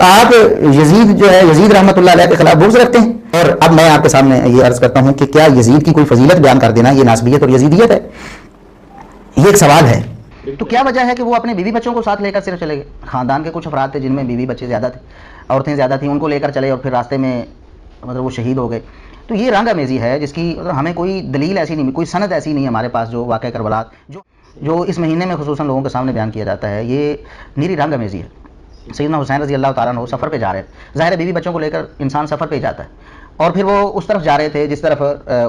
आप यजीद जो है, यजीद रहमतुल्लाह अलैह के खिलाफ बुग़्ज़ रखते हैं। और अब मैं आपके सामने ये अर्ज करता हूं कि क्या यजीद की कोई फजीलत बयान कर देना ये नासबियत और यजीदियत है? ये एक सवाल है। तो क्या वजह है कि वो अपने बीवी बच्चों को साथ लेकर सिर्फ चले गए? खानदान के कुछ अफराद थे जिनमें बीवी बच्चे ज़्यादा थे, औरतें ज़्यादा थी, उनको लेकर चले और फिर रास्ते में मतलब वो शहीद हो गए। तो ये रंग अमेज़ी है जिसकी मतलब हमें कोई दलील ऐसी नहीं, कोई सनद ऐसी नहीं है हमारे पास जो वाक़या करबला जो इस महीने में खुसूसन लोगों के सामने बयान किया जाता है। ये नीरी रंग अमेज़ी है। सैयदना हुसैन रज़ी अल्लाह ताला अन्हु सफ़र पे जा रहे हैं, ज़ाहिर है बीवी बच्चों को लेकर इंसान सफ़र पे ही जाता है, और फिर वो उस तरफ जा रहे थे जिस तरफ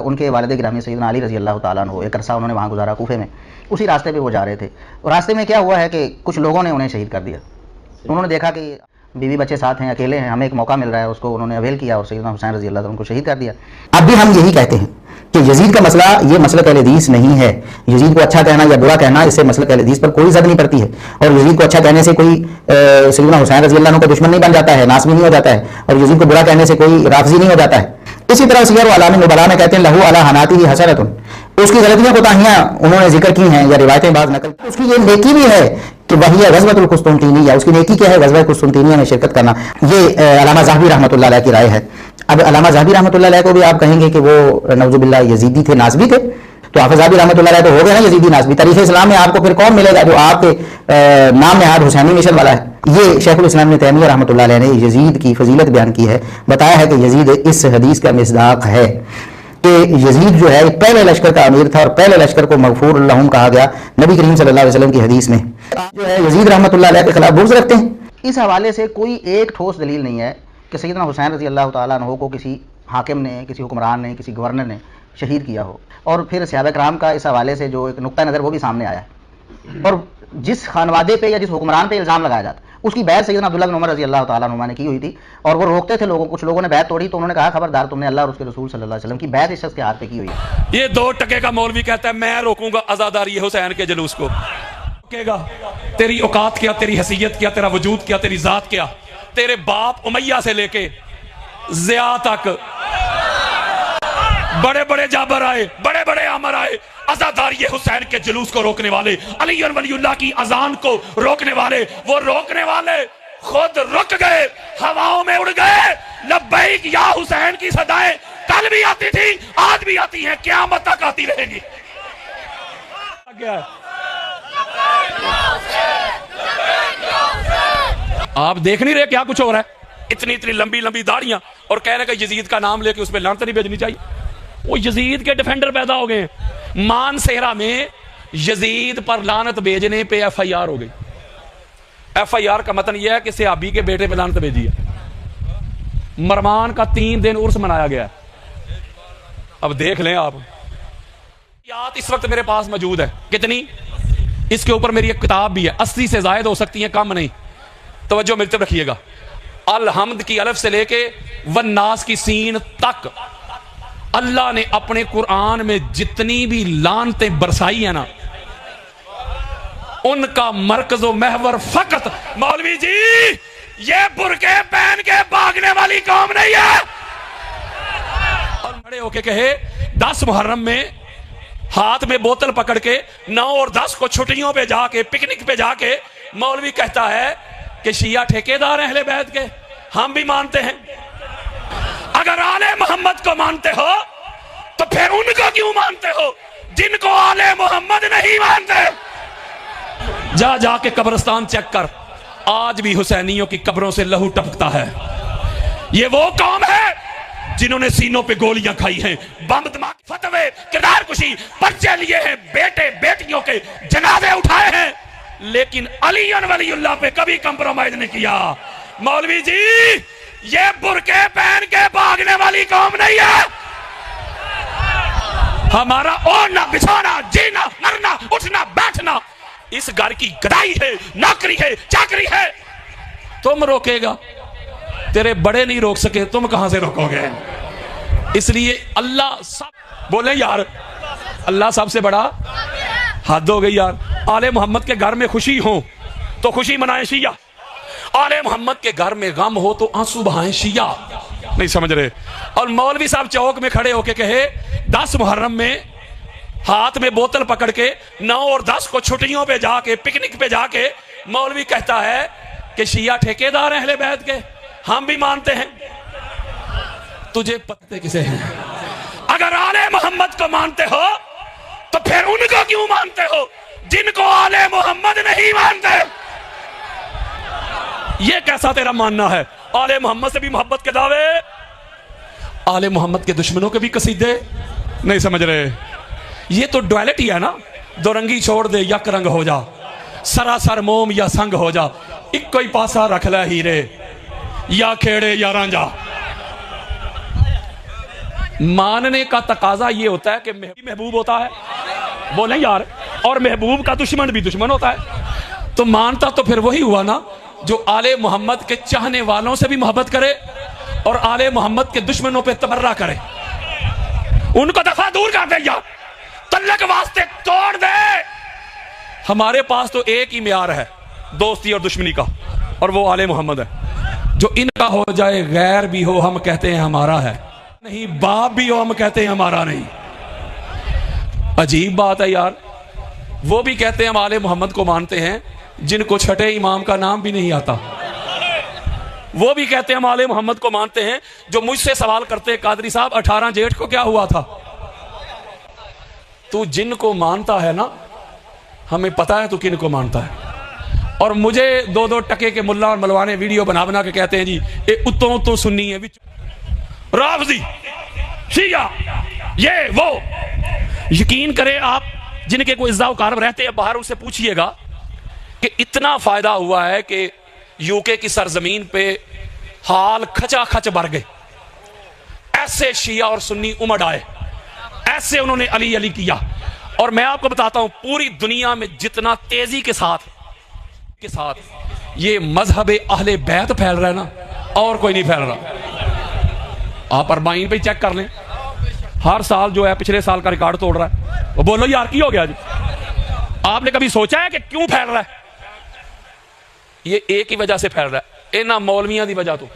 उनके वालिद गिरामी सैयदना अली रज़ी अल्लाह ताला अन्हु एक अरसा उन्होंने वहाँ गुजारा कूफे में, उसी रास्ते पे वो जा रहे थे। और रास्ते में क्या हुआ है कि कुछ लोगों ने उन्हें शहीद कर दिया। उन्होंने देखा कि बीवी बच्चे साथ हैं, अकेले हैं, हमें एक मौका मिल रहा है, उसको उन्होंने अवेल किया और सैयदना हुसैन रज़ी अल्लाह ताला उनको शहीद कर दिया। अब भी हम यही कहते हैं कि यजीद का मसला ये मसलक अहले हदीस नहीं है। यजीद को अच्छा कहना या बुरा कहना, इससे मसलक अहले हदीस पर कोई जद नहीं पड़ती है। और यजीद को अच्छा कहने से कोई सैयदना हुसैन रज़ी अल्लाह अन्हु का दुश्मन नहीं बन जाता है, नासबी नहीं हो जाता है, और यजीद को बुरा कहने से कोई राफ़ज़ी नहीं हो जाता है। इसी तरह सियर अलाम नुबला में कहते हैं लहू अला हनाती हसरतुन, उसकी गलतियां कोताहियां उन्होंने जिक्र की हैं या रिवायतें बाज नकल, उसकी ये नेकी भी है कि वही ग़ज़वतुल कुस्तुनतीनिया, उसकी नेकी क्या है? ग़ज़वा कुस्तुनतीनिया में शिरकत करना। ये अल्लामा ज़हबी रहमतुल्लाह अलैह की राय है। अब अल्लामा ज़हबी रहमतुल्लाह अलैह को भी आप कहेंगे कि वो नऊज़ुबिल्लाह यजीदी थे, नासबी थे, तो हाफ़िज़ ज़हबी रहमतुल्लाह अलैह तो हो गए ना यजीदी नासबी। तारीख़ इस्लाम में आपको फिर कौन मिलेगा जो आपके नाम में आज हुसैनी मिशन वाला है? ये शेखुल इस्लाम इब्न तैमिया रहमतुल्लाह अलैह ने यजीद की फजीलत बयान की है, बताया है कि यजीद इस हदीस का मिस्दाक है कि यजीद जो है पहले लश्कर का अमीर था और पहले लश्कर को मग़फ़ूर लहुम कहा गया नबी करीम सल्लल्लाहु अलैहि वसल्लम की हदीस में। जो है यजीद रहमतुल्लाह अलैह के खिलाफ बुग़्ज़ रखते हैं। इस हवाले से कोई एक ठोस दलील नहीं है कि सैयदना हुसैन रज़ी अल्लाह ताला अन्हु को किसी हाकिम ने, किसी हुक्मरान ने, किसी गवर्नर ने शहीद किया हो। और फिर सहाबा किराम का इस हवाले से जो एक नुक्ता नज़र वो भी सामने आया है। और जिस खानवादे पे या जिस हुक्मरान पे इल्ज़ाम लगाया जाता उसकी बैत सैयदना अब्दुल्लाह बिन उमर रज़ी अल्लाह ताला अन्हुमा ने की हुई थी, और वो रोकते थे लोगों, कुछ लोगों ने बैत तोड़ी तो उन्होंने कहा खबरदार, तुमने अल्लाह और उसके रसूल सल्लल्लाहु अलैहि वसल्लम की बैत इस शख्स के हाथ पे की हुई है। ये 2 टके का मौलवी कहता है मैं रोकूंगा आजादारी हुसैन के जुलूस को। रोकेगा? तेरी औकात क्या, तेरी हैसियत क्या, तेरा वजूद क्या, तेरी जात क्या? तेरे बाप उमैया से लेके ज़िया तक बड़े बड़े जाबर आए, बड़े बड़े आमर आए, आजादारी हुसैन के जुलूस को रोकने वाले, अली और वलीउल्लाह की अजान को रोकने वाले, वो रोकने वाले खुद रुक गए, हवाओं में उड़ गए। लब्बैक या हुसैन की सदाएं कल भी आती थी, आज भी आती हैं, क़यामत तक आती रहेंगी। आप देख नहीं रहे क्या कुछ हो रहा है? इतनी इतनी लंबी लंबी दाढ़ियां और कह रहे कि यजीद का नाम लेके उस पर लानत नहीं भेजनी चाहिए। वो यजीद के डिफेंडर पैदा हो गए हैं। मानसेरा में यजीद पर लानत भेजने पे FIR हो गई। FIR का मतलब यह है कि सहाबी के बेटे पे लानत भेजी है। मरमान का 3 दिन उर्स मनाया गया। अब देख लें आप, याद इस वक्त मेरे पास मौजूद है। कितनी? इसके ऊपर मेरी एक किताब भी है, 80 से ज्यादा हो सकती है, कम नहीं। तवज्जो मिलते रखिएगा। अल हम्द की अलफ से लेके वन्नास की सीन तक अल्लाह ने अपने कुरान में जितनी भी लानतें बरसाई है ना, उनका मरकज व महवर फकत मौलवी जी ये बुरके पहन के भागने वाली कौम नहीं है। और बड़े होके कहे 10 मुहर्रम में हाथ में बोतल पकड़ के 9 और 10 को छुट्टियों पे जाके, पिकनिक पे जाके मौलवी कहता है कि शिया ठेकेदार हैं अहले बैत के, हम भी मानते हैं। अगर आले मोहम्मद को मानते हो तो फिर उनको क्यों मानते हो जिनको आले मोहम्मद नहीं मानते? जा जाके कब्रिस्तान चेक कर, आज भी हुसैनियों की कब्रों से लहू टपकता है। ये वो कौम है जिन्होंने सीनों पे गोलियां खाई हैं, बम धमाके, फतवे, किरदार कुशी, पर्चे लिए हैं, बेटे बेटियों के जनाजे उठाए हैं, लेकिन अली और वलीउल्लाह पे कभी कंप्रोमाइज नहीं किया। मौलवी जी ये बुरके पहन के भागने वाली कौम नहीं है। हमारा ओढ़ना, बिछाना, जीना, मरना, उठना, बैठना इस घर की गदाई है, नौकरी है, चाकरी है। तुम रोकेगा? तेरे बड़े नहीं रोक सके, तुम कहां से रोकोगे? इसलिए अल्लाह सब बोले यार, अल्लाह सबसे बड़ा। हद हो गई यार। आले मोहम्मद के घर में खुशी हो तो खुशी मनाए शिया, आले मोहम्मद के घर में गम हो तो आंसू बहाएं शिया। नहीं समझ रहे? और मौलवी साहब चौक में खड़े होके कहे 10 मुहर्रम में हाथ में बोतल पकड़ के 9 और 10 को छुट्टियों पे जाके, पिकनिक पे जाके मौलवी कहता है कि शिया ठेकेदार हैं अहले बैत के, हम भी मानते हैं। तुझे पत्ते किसे हैं? अगर आले मोहम्मद को मानते हो तो फिर उनको क्यों मानते हो जिनको आले मोहम्मद नहीं मानते? ये कैसा तेरा मानना है? आले मोहम्मद से भी मोहब्बत के दावे, आले मोहम्मद के दुश्मनों के भी कसीदे। नहीं समझ रहे? ये तो डुअलिटी है ना। दो रंगी छोड़ दे यक रंग हो जा, सरासर मोम या संग हो जा, इक्को ही पासा रख ले हीरे, या खेड़े या रांझा। मानने का तकाजा ये होता है कि महबूब होता है, बोले यार, और महबूब का दुश्मन भी दुश्मन होता है। तो मानता तो फिर वही हुआ ना जो आले मोहम्मद के चाहने वालों से भी मोहब्बत करे और आले मोहम्मद के दुश्मनों पे तबर्रा करे। उनको दफा दूर कर दे यार, तल्लक वास्ते तोड़ दे। हमारे पास तो एक ही म्यार है दोस्ती और दुश्मनी का, और वो आले मोहम्मद है। जो इनका हो जाए गैर भी हो हम कहते हैं हमारा है, नहीं बाप भी हो हम कहते हैं हमारा नहीं। अजीब बात है यार। वो भी कहते हैं हम आले मोहम्मद को मानते हैं जिनको छठे इमाम का नाम भी नहीं आता। वो भी कहते हैं हम आले मोहम्मद को मानते हैं जो मुझसे सवाल करते हैं कादरी साहब 18 जेठ को क्या हुआ था। तू जिनको मानता है ना, हमें पता है तू किन को मानता है। और मुझे 2-2 टके के मुल्ला और मलवाने वीडियो बना बना के कहते हैं जी ये उतों तो सुन्नी है, राफ़ज़ी, शिया, ये वो। यकीन करें आप जिनके कोई इज़्ज़ा वक़ार रहते हैं बाहर, उनसे पूछिएगा कि इतना फायदा हुआ है कि यूके की सरजमीन पे हाल खचा खच भर गए। ऐसे शिया और सुन्नी उमड़ आए, ऐसे उन्होंने अली अली किया। और मैं आपको बताता हूं पूरी दुनिया में जितना तेजी के साथ ये मजहब अहले बैत फैल रहा है ना, और कोई नहीं फैल रहा। आप अरबाइन पे चेक कर लें, हर साल जो है पिछले साल का रिकॉर्ड तोड़ रहा है। वो बोलो यार की हो गया जी? आपने कभी सोचा है कि क्यों फैल रहा है? ये एक ही वजह से फैल रहा है, इन्हां मौलवियां दी वजह तो।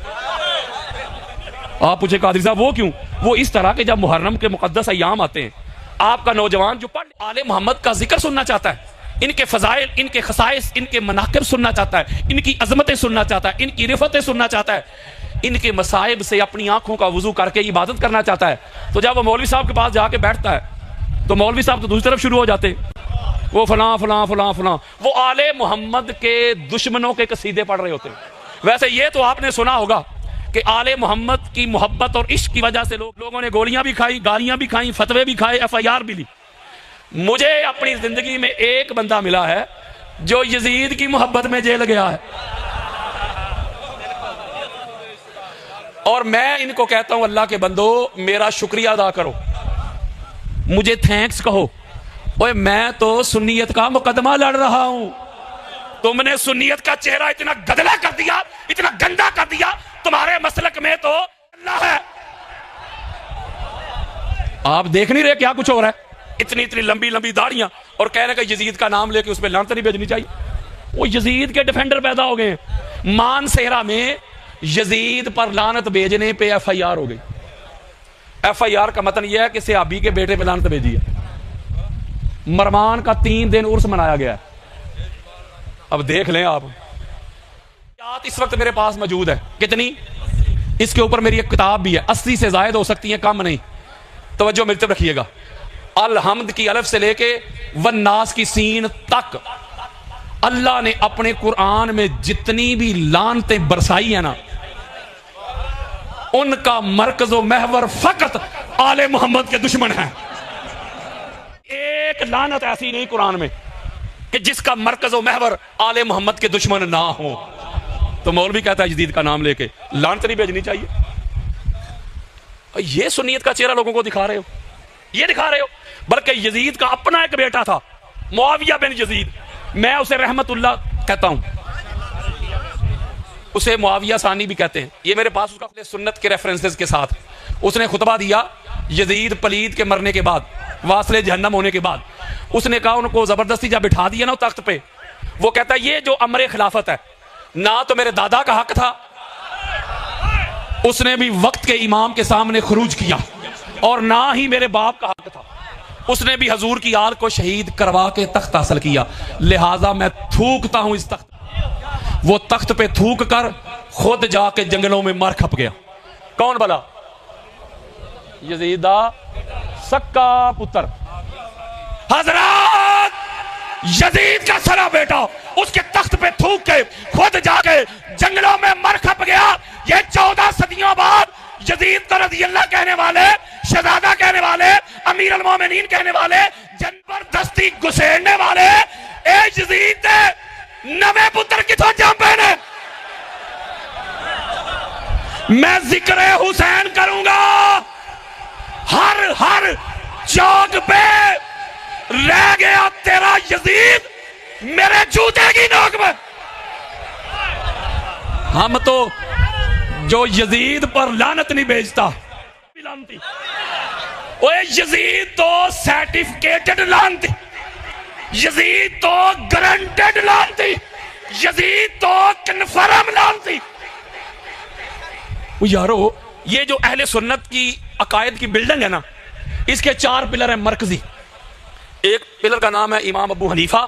आप पूछे कादरी साहब वो क्यों? वो इस तरह के जब मुहर्रम के मुकद्दस अय्याम आते हैं, आपका नौजवान जो पढ़ आले मोहम्मद का जिक्र सुनना चाहता है, इनके फजाइल, इनके खसाइस, इनके मनाकिब सुनना चाहता है, इनकी अजमतें सुनना चाहता है, इनकी रिफतें सुनना चाहता है, इनके मसाइब से अपनी आंखों का वजू करके इबादत करना चाहता है, तो जब वो मौलवी साहब के पास जाके बैठता है तो मौलवी साहब तो दूसरी तरफ शुरू हो जाते, वो फलां फलां फलां फलां, वो आले मोहम्मद के दुश्मनों के कसीदे पढ़ रहे होते हैं। वैसे ये तो आपने सुना होगा कि आले मोहम्मद की मोहब्बत और इश्क की वजह से लोगों ने गोलियां भी खाई, गालियां भी खाई, फतवे भी खाए, FIR भी ली। मुझे अपनी जिंदगी में एक बंदा मिला है जो यजीद की मोहब्बत में जेल गया है, और मैं इनको कहता हूं अल्लाह के बंदो मेरा शुक्रिया अदा करो, मुझे थैंक्स कहो। ओए मैं तो सुन्नियत का मुकदमा लड़ रहा हूं, तुमने सुन्नियत का चेहरा इतना गदला कर दिया, इतना गंदा कर दिया, तुम्हारे मसलक में तो अल्लाह है। आप देख नहीं रहे क्या कुछ हो रहा है? इतनी इतनी लंबी लंबी दाढ़ियां, और कह रहे कि यजीद का नाम लेके उसमें लानत नहीं भेजनी चाहिए। वो यजीद के डिफेंडर पैदा हो गए। मान सेहरा में यजीद पर लानत भेजने पे FIR हो गई। FIR का मतलब यह है कि सहाबी के बेटे पे लानत भेजी है। मरमान का 3 दिन उर्स मनाया गया है। अब देख लें आप, इस वक्त मेरे पास मौजूद है कितनी, इसके ऊपर मेरी एक किताब भी है, 80 से ज्यादा हो सकती है, कम नहीं। तवज्जो मिलते रखिएगा। अल हमद की अलफ से लेके वन्नास की सीन तक अल्लाह ने अपने कुरान में जितनी भी लानतें बरसाई है ना, उनका मरकज़ो महवर फकत आले मोहम्मद के दुश्मन है। एक लानत ऐसी नहीं कुरान में कि जिसका मरकज़ो महवर आले मोहम्मद के दुश्मन ना हो। तो मौलवी कहता है यजीद का नाम लेके लानत नहीं भेजनी चाहिए। ये सुन्नियत का चेहरा लोगों को दिखा रहे हो, ये दिखा रहे हो। बल्कि यजीद का अपना एक बेटा था, मुआविया बिन यजीद, मैं उसे रहमतुल्लाह कहता हूं, उसे मुआविया सानी भी कहते हैं। ये मेरे पास उसका सुन्नत के रेफरेंसेस के साथ उसने खुतबा दिया यजीद पलीद के मरने के बाद, वासले जहन्नम होने के बाद। उसने कहा उनको जबरदस्ती जब बिठा दिया ना तख्त पे, वो कहता है ये जो अमरे खिलाफत है ना तो मेरे दादा का हक था, उसने भी वक्त के इमाम के सामने खुरूज किया, और ना ही मेरे बाप का हक था, उसने भी हजूर की आल को शहीद करवा के तख्त हासिल किया। लिहाजा मैं थूकता हूं इस तख्त, वो तख्त पे थूक कर खुद जाके जंगलों में मर खप गया। कौन भला? यजीद दा सक्का पुत्र। हजरत यजीद का सरा बेटा उसके तख्त पे थूक के खुद जाके जंगलों में मर खप गया। ये 14 सदियों बाद यजीद को रज़ी अल्लाह कहने वाले, शहजादा कहने वाले, अमीर अल मोमिनीन कहने वाले, जबरदस्ती घुसेड़ने वाले ए यजीद दे नवे पुत्र किथों जंपे ने। मैं जिक्र हुसैन करूंगा हर हर चौक पे। रह गया तेरा यजीद मेरे जूते की नोक में। हम तो जो यजीद पर लानत नहीं भेजता, ओए यजीद तो सर्टिफिकेटेड लानती, यजीद तो गारंटेड लानती, यजीद तो कन्फर्म लानती। यारो ये जो अहले सुन्नत की अकायद की बिल्डिंग है ना, इसके 4 पिलर है मरकजी। एक पिलर का नाम है इमाम अबू हनीफा,